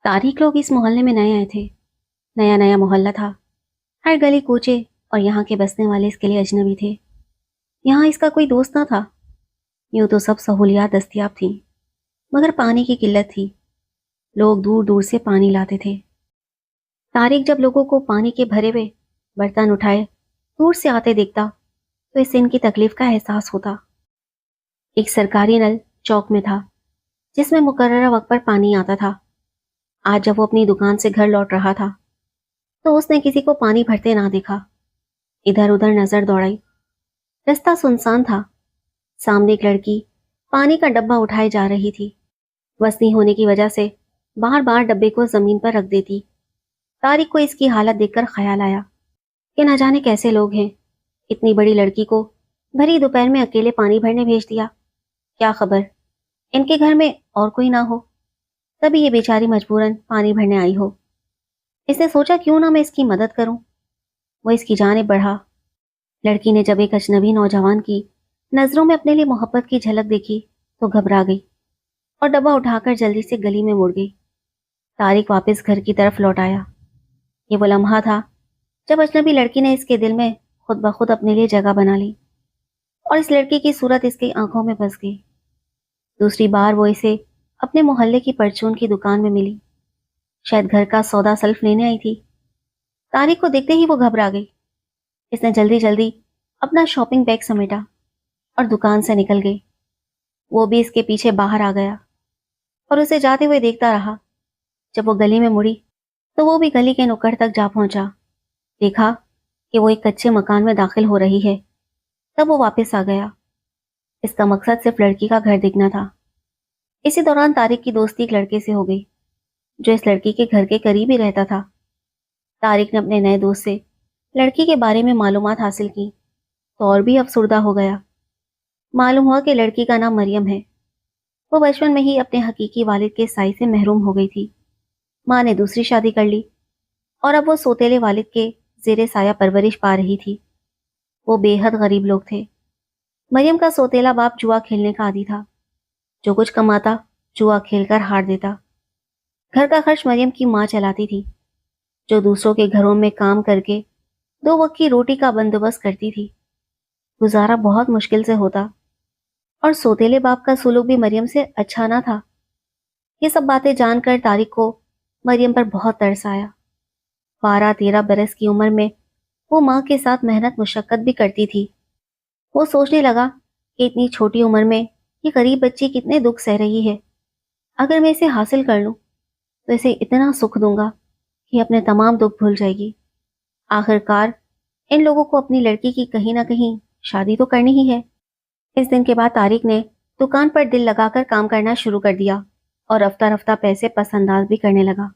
तारीख लोग इस मोहल्ले में नए आए थे। नया नया मोहल्ला था। हर गली कूचे और यहाँ के बसने वाले इसके लिए अजनबी थे। यहाँ इसका कोई दोस्त ना था। यूं तो सब सहूलियात दस्तयाब थीं, मगर पानी की किल्लत थी। लोग दूर दूर से पानी लाते थे। तारिक जब लोगों को पानी के भरे हुए बर्तन उठाए दूर से आते देखता तो इससे इनकी तकलीफ का एहसास होता। एक सरकारी नल चौक में था, जिसमें मुकर्ररा वक्त पर पानी आता था। आज जब वो अपनी दुकान से घर लौट रहा था तो उसने किसी को पानी भरते ना देखा। इधर उधर नजर दौड़ाई। रास्ता सुनसान था। सामने एक लड़की पानी का डब्बा उठाए जा रही थी। वजनी होने की वजह से बार बार डब्बे को जमीन पर रख देती। तारिक को इसकी हालत देखकर ख्याल आया कि न जाने कैसे लोग हैं, इतनी बड़ी लड़की को भरी दोपहर में अकेले पानी भरने भेज दिया। क्या खबर इनके घर में और कोई ना हो, तभी ये बेचारी मजबूरन पानी भरने आई हो। इसने सोचा क्यों ना मैं इसकी मदद करूं। वो इसकी जानिब बढ़ा। लड़की ने जब एक अजनबी नौजवान की नजरों में अपने लिए मोहब्बत की झलक देखी तो घबरा गई और डब्बा उठाकर जल्दी से गली में मुड़ गई। तारिक वापस घर की तरफ लौट आया। ये वो लम्हा था जब अजनबी लड़की ने इसके दिल में खुद ब खुद अपने लिए जगह बना ली और इस लड़की की सूरत इसकी आंखों में बस गई। दूसरी बार वो इसे अपने मोहल्ले की परचून की दुकान में मिली। शायद घर का सौदा सल्फ लेने आई थी। तारिक को देखते ही वो घबरा गई। इसने जल्दी जल्दी अपना शॉपिंग बैग समेटा और दुकान से निकल गई। वो भी इसके पीछे बाहर आ गया और उसे जाते हुए देखता रहा। जब वो गली में मुड़ी तो वो भी गली के नुक्कड़ तक जा पहुंचा। देखा कि वो एक कच्चे मकान में दाखिल हो रही है। तब वो वापस आ गया। इसका मकसद सिर्फ लड़की का घर देखना था। इसी दौरान तारिक की दोस्ती एक लड़के से हो गई जो इस लड़की के घर के करीब ही रहता था। तारिक ने अपने नए दोस्त से लड़की के बारे में मालूमात हासिल की तो और भी अफसुर्दा हो गया। मालूम हुआ कि लड़की का नाम मरियम है। वो बचपन में ही अपने हकीकी वालिद के साई से महरूम हो गई थी। माँ ने दूसरी शादी कर ली और अब वो सोतेले वालिद के जेरे साया परवरिश पा रही थी। वो बेहद गरीब लोग थे। मरियम का सोतेला बाप जुआ खेलने का आदी था। जो कुछ कमाता जुआ खेलकर हार देता। घर का खर्च मरियम की माँ चलाती थी, जो दूसरों के घरों में काम करके दो वक्त की रोटी का बंदोबस्त करती थी। गुजारा बहुत मुश्किल से होता और सोतेले बाप का सुलूक भी मरियम से अच्छा ना था। ये सब बातें जानकर तारिक को मरियम पर बहुत तरस आया। 12-13 बरस की उम्र में वो माँ के साथ मेहनत मुशक्कत भी करती थी। वो सोचने लगा कि इतनी छोटी उम्र में ये गरीब बच्ची कितने दुख सह रही है। अगर मैं इसे हासिल कर लूं तो इसे इतना सुख दूंगा कि अपने तमाम दुख भूल जाएगी। आखिरकार इन लोगों को अपनी लड़की की कहीं ना कहीं शादी तो करनी ही है। इस दिन के बाद तारिक ने दुकान पर दिल लगाकर काम करना शुरू कर दिया और रफ्ता रफ्ता पैसे पसंदाज भी करने लगा।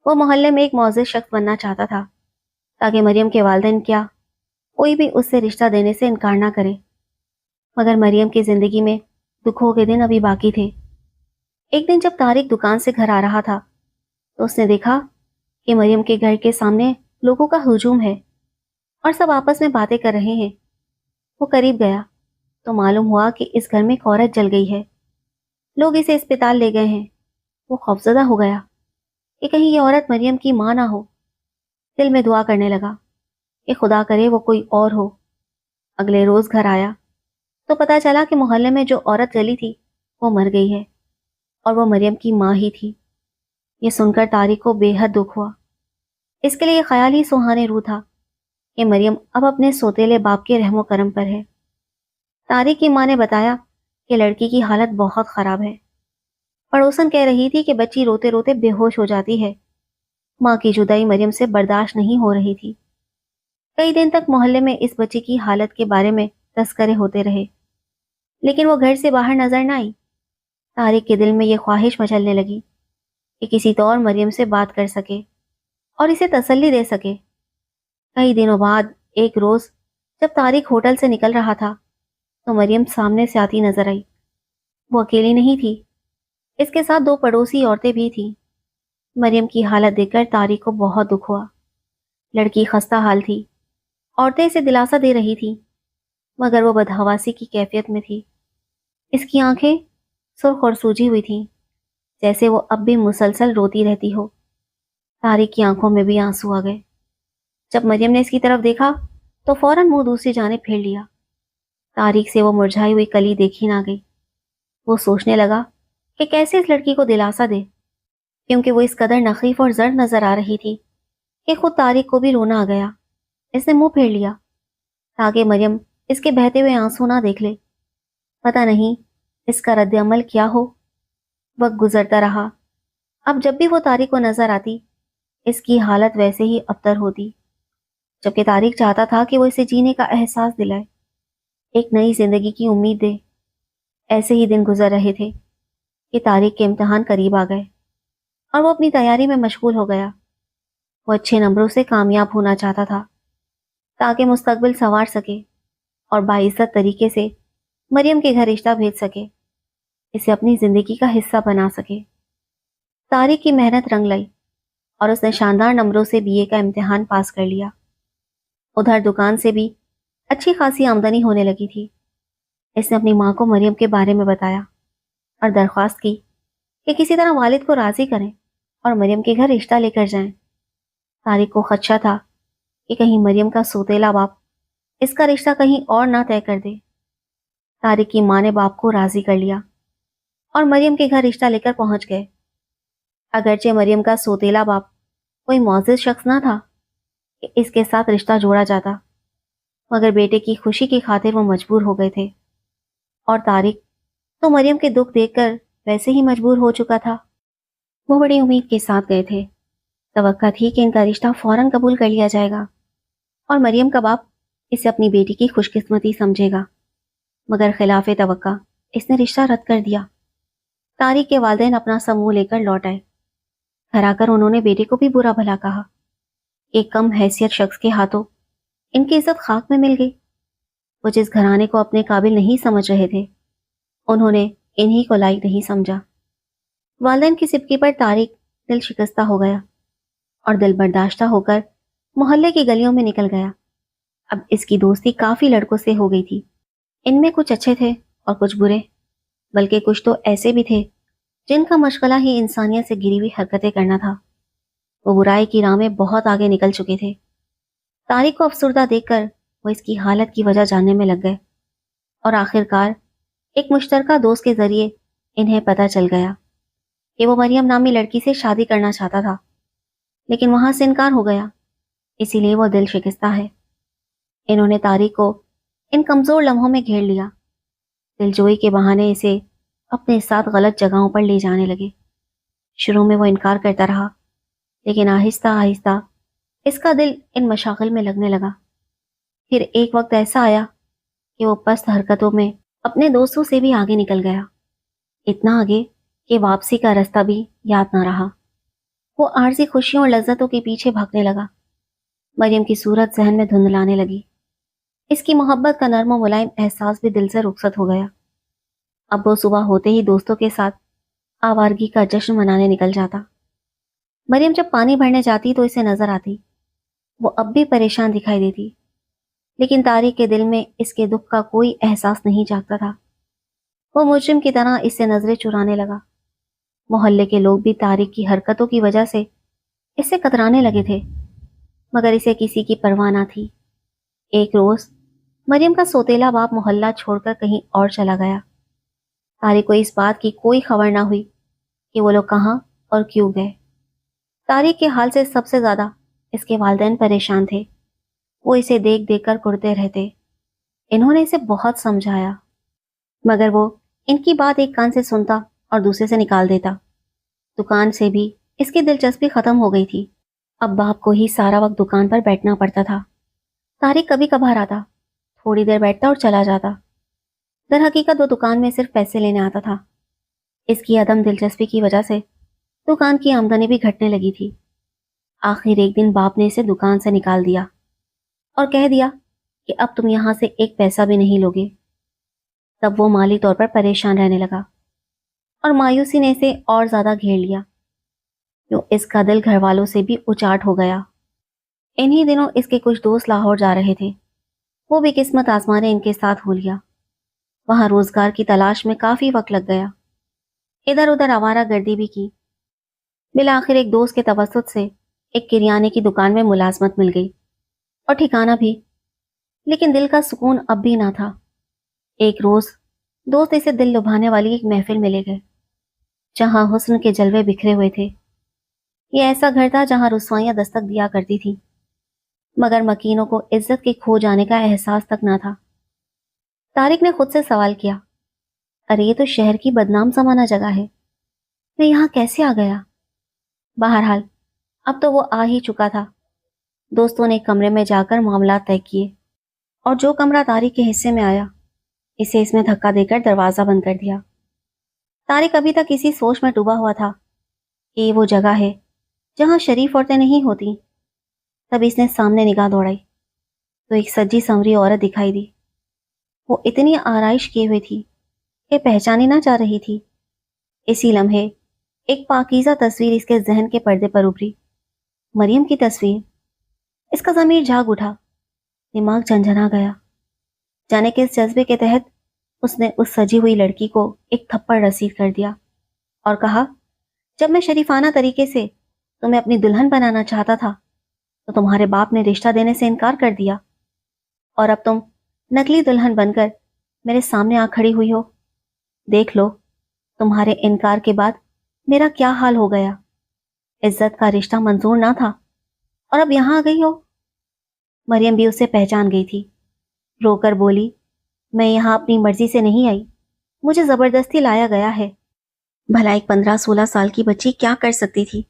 वो मोहल्ले में एक मोअज़्ज़िज़ शख्स बनना चाहता था ताकि मरियम के वालिदैन क्या कोई भी उससे रिश्ता देने से इनकार ना करे। मगर मरियम की जिंदगी में दुखों के दिन अभी बाकी थे। एक दिन जब तारिक दुकान से घर आ रहा था तो उसने देखा कि मरियम के घर के सामने लोगों का हुजूम है और सब आपस में बातें कर रहे हैं। वो करीब गया तो मालूम हुआ कि इस घर में एक औरत जल गई है। लोग इसे अस्पताल ले गए हैं। वो खौफजदा हो गया कि कहीं ये औरत मरियम की माँ ना हो। दिल में दुआ करने लगा कि खुदा करे वो कोई और हो। अगले रोज घर आया तो पता चला कि मोहल्ले में जो औरत जली थी वो मर गई है और वो मरियम की माँ ही थी। ये सुनकर तारिक को बेहद दुख हुआ। इसके लिए ख्याल ही सुहाने रूह था कि मरियम अब अपने सोतेले बाप के रहमो करम पर है। तारिक की माँ ने बताया कि लड़की की हालत बहुत खराब है। पड़ोसन कह रही थी कि बच्ची रोते रोते बेहोश हो जाती है। माँ की जुदाई मरियम से बर्दाश्त नहीं हो रही थी। कई दिन तक मोहल्ले में इस बच्ची की हालत के बारे में तस्करे होते रहे, लेकिन वो घर से बाहर नजर न आई। तारिक के दिल में ये ख्वाहिश मचलने लगी कि किसी तो और मरियम से बात कर सके और इसे तसल्ली दे सके। कई दिनों बाद एक रोज जब तारिक होटल से निकल रहा था तो मरियम सामने से आती नजर आई। वो अकेली नहीं थी, इसके साथ दो पड़ोसी औरतें भी थीं। मरियम की हालत देखकर तारिक को बहुत दुख हुआ। लड़की खस्ता हाल थी। औरतें इसे दिलासा दे रही थीं, मगर वो बदहवासी की कैफियत में थी। इसकी आंखें सुर्ख और सूजी हुई थीं। جیسے وہ اب بھی مسلسل روتی رہتی ہو۔ طارق کی آنکھوں میں بھی آنسو آ گئے۔ جب مریم نے اس کی طرف دیکھا تو فوراً منہ دوسری جانب پھیر لیا۔ طارق سے وہ مرجھائی ہوئی کلی دیکھی نہ گئی۔ وہ سوچنے لگا کہ کیسے اس لڑکی کو دلاسا دے، کیونکہ وہ اس قدر نخیف اور زرد نظر آ رہی تھی کہ خود طارق کو بھی رونا آ گیا۔ اس نے منہ پھیر لیا تاکہ مریم اس کے بہتے ہوئے آنسو نہ دیکھ لے۔ پتہ نہیں اس کا رد عمل کیا ہو۔ وقت گزرتا رہا۔ اب جب بھی وہ طارق کو نظر آتی اس کی حالت ویسے ہی ابتر ہوتی، جبکہ طارق چاہتا تھا کہ وہ اسے جینے کا احساس دلائے، ایک نئی زندگی کی امید دے۔ ایسے ہی دن گزر رہے تھے کہ طارق کے امتحان قریب آ گئے اور وہ اپنی تیاری میں مشغول ہو گیا۔ وہ اچھے نمبروں سے کامیاب ہونا چاہتا تھا تاکہ مستقبل سنوار سکے اور باعزت طریقے سے مریم کے گھر رشتہ بھیج سکے، اسے اپنی زندگی کا حصہ بنا سکے۔ طارق کی محنت رنگ لائی اور اس نے شاندار نمبروں سے BA کا امتحان پاس کر لیا۔ ادھر دکان سے بھی اچھی خاصی آمدنی ہونے لگی تھی۔ اس نے اپنی ماں کو مریم کے بارے میں بتایا اور درخواست کی کہ کسی طرح والد کو راضی کریں اور مریم کے گھر رشتہ لے کر جائیں۔ طارق کو خدشہ تھا کہ کہیں مریم کا سوتیلا باپ اس کا رشتہ کہیں اور نہ طے کر دے۔ طارق کی ماں نے باپ کو راضی کر لیا اور مریم کے گھر رشتہ لے کر پہنچ گئے۔ اگرچہ مریم کا سوتیلا باپ کوئی معزز شخص نہ تھا کہ اس کے ساتھ رشتہ جوڑا جاتا، مگر بیٹے کی خوشی کی خاطر وہ مجبور ہو گئے تھے، اور طارق تو مریم کے دکھ دیکھ کر ویسے ہی مجبور ہو چکا تھا۔ وہ بڑی امید کے ساتھ گئے تھے، توقع تھی کہ ان کا رشتہ فوراً قبول کر لیا جائے گا اور مریم کا باپ اسے اپنی بیٹی کی خوش قسمتی سمجھے گا، مگر خلاف توقع اس نے رشتہ رد کر دیا۔ طارق کے والدین اپنا سب منہ لے کر لوٹ آئے۔ گھر آ کر انہوں نے بیٹے کو بھی برا بھلا کہا۔ ایک کم حیثیت شخص کے ہاتھوں ان کی عزت خاک میں مل گئی۔ وہ جس گھرانے کو اپنے قابل نہیں سمجھ رہے تھے انہوں نے انہی کو لائق نہیں سمجھا۔ والدین کی سبکی پر طارق دل شکستہ ہو گیا اور دل برداشتہ ہو کر محلے کی گلیوں میں نکل گیا۔ اب اس کی دوستی کافی لڑکوں سے ہو گئی تھی۔ ان میں کچھ اچھے تھے اور کچھ برے، بلکہ کچھ تو ایسے بھی تھے جن کا مشغلہ ہی انسانیت سے گری ہوئی حرکتیں کرنا تھا۔ وہ برائی کی راہ میں بہت آگے نکل چکے تھے۔ طارق کو افسردہ دیکھ کر وہ اس کی حالت کی وجہ جاننے میں لگ گئے اور آخرکار ایک مشترکہ دوست کے ذریعے انہیں پتہ چل گیا کہ وہ مریم نامی لڑکی سے شادی کرنا چاہتا تھا، لیکن وہاں سے انکار ہو گیا، اسی لیے وہ دل شکستہ ہے۔ انہوں نے طارق کو ان کمزور لمحوں میں گھیر لیا، دلجوئی کے بہانے اسے اپنے ساتھ غلط جگہوں پر لے جانے لگے۔ شروع میں وہ انکار کرتا رہا، لیکن آہستہ آہستہ اس کا دل ان مشاغل میں لگنے لگا۔ پھر ایک وقت ایسا آیا کہ وہ پست حرکتوں میں اپنے دوستوں سے بھی آگے نکل گیا، اتنا آگے کہ واپسی کا راستہ بھی یاد نہ رہا۔ وہ عارضی خوشیوں اور لذتوں کے پیچھے بھاگنے لگا۔ مریم کی صورت ذہن میں دھندلانے لگی۔ اس کی محبت کا نرم و ملائم احساس بھی دل سے رخصت ہو گیا۔ اب وہ صبح ہوتے ہی دوستوں کے ساتھ آوارگی کا جشن منانے نکل جاتا۔ مریم جب پانی بھرنے جاتی تو اسے نظر آتی۔ وہ اب بھی پریشان دکھائی دیتی، لیکن طارق کے دل میں اس کے دکھ کا کوئی احساس نہیں جاگتا تھا۔ وہ مجرم کی طرح اس سے نظریں چرانے لگا۔ محلے کے لوگ بھی طارق کی حرکتوں کی وجہ سے اس سے کترانے لگے تھے، مگر اسے کسی کی پرواہ نہ تھی۔ ایک روز مریم کا سوتیلا باپ محلہ چھوڑ کر کہیں اور چلا گیا۔ طارق کو اس بات کی کوئی خبر نہ ہوئی کہ وہ لوگ کہاں اور کیوں گئے۔ طارق کے حال سے سب سے زیادہ اس کے والدین پریشان تھے۔ وہ اسے دیکھ دیکھ کر کڑتے رہتے۔ انہوں نے اسے بہت سمجھایا، مگر وہ ان کی بات ایک کان سے سنتا اور دوسرے سے نکال دیتا۔ دکان سے بھی اس کی دلچسپی ختم ہو گئی تھی۔ اب باپ کو ہی سارا وقت دکان پر بیٹھنا پڑتا تھا۔ طارق کبھی کبھار آتا، تھوڑی دیر بیٹھتا اور چلا جاتا۔ در حقیقت وہ دکان میں صرف پیسے لینے آتا تھا۔ اس کی عدم دلچسپی کی وجہ سے دکان کی آمدنی بھی گھٹنے لگی تھی۔ آخر ایک دن باپ نے اسے دکان سے نکال دیا اور کہہ دیا کہ اب تم یہاں سے ایک پیسہ بھی نہیں لوگے۔ تب وہ مالی طور پر پریشان رہنے لگا اور مایوسی نے اسے اور زیادہ گھیر لیا، کیوں اس کا دل گھر والوں سے بھی اچاٹ ہو گیا۔ انہی دنوں اس کے کچھ دوست لاہور جا رہے تھے۔ وہ بھی قسمت آزمانے ان کے ساتھ ہو لیا۔ وہاں روزگار کی تلاش میں کافی وقت لگ گیا۔ इधर उधर आवारा गर्दी भी की। बिलाखिर एक दोस्त के तवसुत से एक किरियाने की दुकान में मुलाजमत मिल गई और ठिकाना भी, लेकिन दिल का सुकून अब भी ना था। एक रोज दोस्त इसे दिल लुभाने वाली एक महफिल में ले गए, जहां हुस्न के जलवे बिखरे हुए थे। ये ऐसा घर था जहां रुसवाइयां दस्तक दिया करती थी, मगर मकीनों को इज्जत के खो जाने का एहसास तक ना था। तारिक ने खुद से सवाल किया, अरे ये तो शहर की बदनाम जमाना जगह है, मैं यहाँ कैसे आ गया? बहरहाल अब तो वो आ ही चुका था। दोस्तों ने एक कमरे में जाकर मामला तय किए और जो कमरा तारिक के हिस्से में आया, इसे इसमें धक्का देकर दरवाजा बंद कर दिया। तारिक अभी तक इसी सोच में डूबा हुआ था कि ये वो जगह है जहां शरीफ औरतें नहीं होती। तब इसने सामने निगाह दौड़ाई तो एक सजी संवरी औरत दिखाई दी। वो इतनी आराइश किए हुई थी कि पहचानी ना जा रही थी। इसी लम्हे एक पाकीज़ा तस्वीर इसके जहन के पर्दे पर उभरी, मरियम की तस्वीर। इसका ज़मीर जाग उठा, दिमाग झंझना गया। जाने के इस जज्बे के तहत उसने उस सजी हुई लड़की को एक थप्पड़ रसीद कर दिया और कहा, जब मैं शरीफाना तरीके से तुम्हें अपनी दुल्हन बनाना चाहता था तो तुम्हारे बाप ने रिश्ता देने से इनकार कर दिया, और अब तुम नकली दुल्हन बनकर मेरे सामने आ खड़ी हुई हो। देख लो तुम्हारे इनकार के बाद मेरा क्या हाल हो गया। इज्जत का रिश्ता मंजूर ना था और अब यहां आ गई हो। मरियम भी उसे पहचान गई थी। रोकर बोली, मैं यहाँ अपनी मर्जी से नहीं आई, मुझे जबरदस्ती लाया गया है। भला एक 15-16 साल की बच्ची क्या कर सकती थी?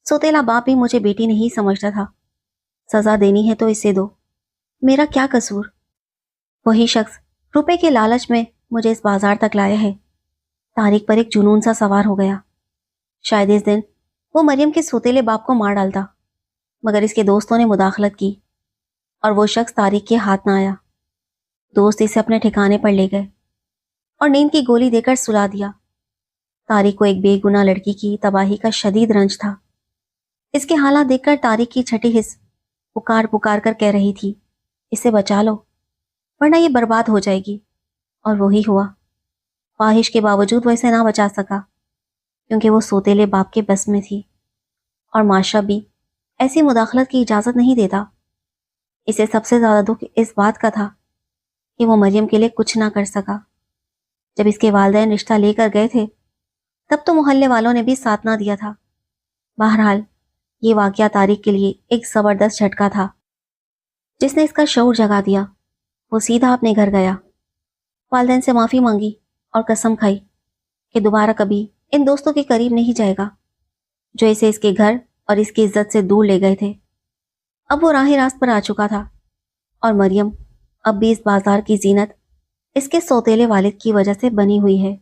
सोतेला बाप भी मुझे बेटी नहीं समझता था। सजा देनी है तो इसे दो, मेरा क्या कसूर? वही शख्स रुपए के लालच में मुझे इस बाजार तक लाया है। तारिक पर एक जुनून सा सवार हो गया। शायद इस दिन वो मरियम के सोतेले बाप को मार डालता, मगर इसके दोस्तों ने मुदाखलत की और वो शख्स तारिक के हाथ ना आया। दोस्त इसे अपने ठिकाने पर ले गए और नींद की गोली देकर सुला दिया। तारिक को एक बेगुनाह लड़की की तबाही का शदीद रंज था। इसके हालात देखकर तारिक की छठी हिस्स पुकार पुकार कर कह रही थी, इसे बचा लो वरना ये बर्बाद हो जाएगी। और वही हुआ। ख्वाहिश के बावजूद वो इसे ना बचा सका, क्योंकि वो सोतेले बाप के बस में थी और माशरा भी ऐसी मुदाखलत की इजाज़त नहीं देता। इसे सबसे ज़्यादा दुख इस बात का था कि वो मरियम के लिए कुछ ना कर सका। जब इसके वालिदैन रिश्ता लेकर गए थे तब तो मोहल्ले वालों ने भी साथ ना दिया था। बहरहाल ये वाकया तारिक के लिए एक ज़बरदस्त झटका था, जिसने इसका शऊर जगा दिया। वो सीधा अपने घर गया, वालिदैन से माफ़ी मांगी और कसम खाई कि दोबारा कभी इन दोस्तों के करीब नहीं जाएगा जो इसे इसके घर और इसकी इज्जत से दूर ले गए थे। अब वो राह रास्त पर आ चुका था और मरियम अब भी इस बाजार की जीनत इसके सौतेले वालिद की वजह से बनी हुई है।